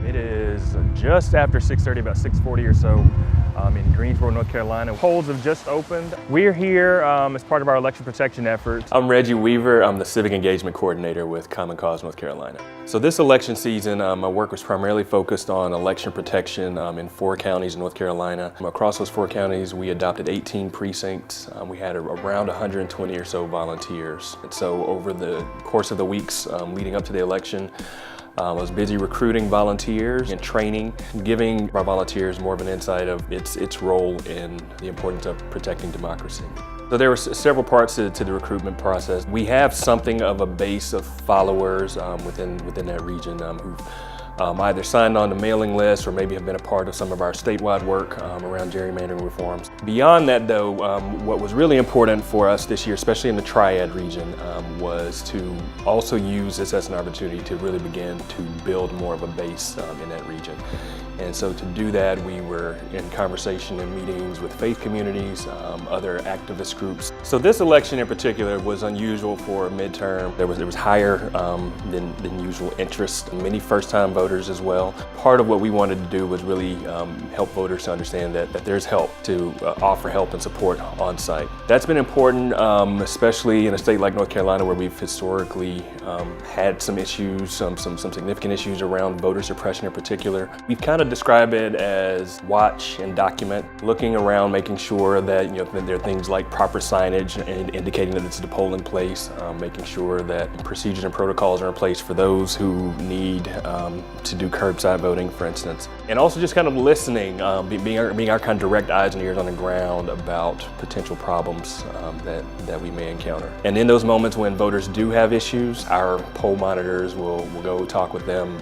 It is just after 6:30, about 6:40 or so, in Greensboro, North Carolina. Polls have just opened. We're here as part of our election protection efforts. I'm Reggie Weaver. I'm the Civic Engagement Coordinator with Common Cause North Carolina. So this election season, my work was primarily focused on election protection in 4 counties in North Carolina. Across those 4 counties, we adopted 18 precincts. We had around 120 or so volunteers. And so over the course of the weeks leading up to the election, I was busy recruiting volunteers and training, giving our volunteers more of an insight of its role in the importance of protecting democracy. So there were several parts to the recruitment process. We have something of a base of followers within that region who've either signed on the mailing list or maybe have been a part of some of our statewide work around gerrymandering reforms. Beyond that though, what was really important for us this year, especially in the Triad region, was to also use this as an opportunity to really begin to build more of a base in that region. And so to do that, we were in conversation and meetings with faith communities, other activist groups. So this election in particular was unusual for a midterm. There was higher than usual interest, many first-time voters as well. Part of what we wanted to do was really help voters to understand that there's help, to offer help and support on site. That's been important, especially in a state like North Carolina where we've historically had some issues, some significant issues around voter suppression in particular. We've kind of describe it as watch and document, looking around, making sure that there are things like proper signage and indicating that it's the polling place, making sure that procedures and protocols are in place for those who need to do curbside voting, for instance, and also just kind of listening, being our kind of direct eyes and ears on the ground about potential problems that we may encounter. And in those moments when voters do have issues, our poll monitors will go talk with them,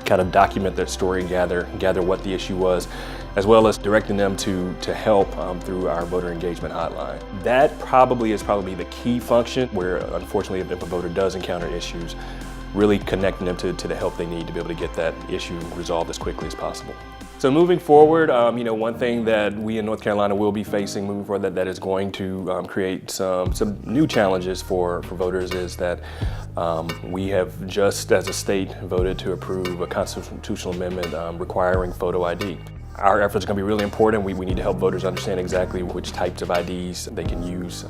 kind of document their story, gather what the issue was, as well as directing them to help through our voter engagement hotline. That is probably the key function where, unfortunately, if a voter does encounter issues, really connecting them to the help they need to be able to get that issue resolved as quickly as possible. So moving forward, one thing that we in North Carolina will be facing moving forward that is going to create some new challenges for voters is that we have just as a state voted to approve a constitutional amendment requiring photo ID. Our efforts are going to be really important. We need to help voters understand exactly which types of IDs they can use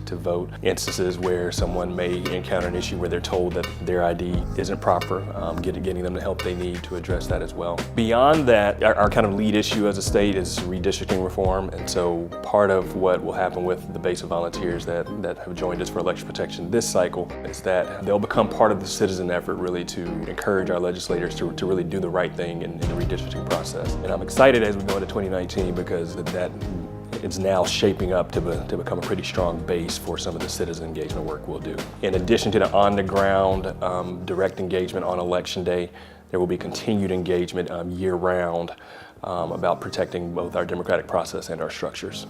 to vote. Instances where someone may encounter an issue where they're told that their ID isn't proper, getting them the help they need to address that as well. Beyond that, our kind of lead issue as a state is redistricting reform, and so part of what will happen with the base of volunteers that have joined us for election protection this cycle is that they'll become part of the citizen effort really to encourage our legislators to really do the right thing in the redistricting process. And I'm excited as we go into 2019 because that it's now shaping up to become a pretty strong base for some of the citizen engagement work we'll do. In addition to the on-the-ground direct engagement on Election Day, there will be continued engagement year-round about protecting both our democratic process and our structures.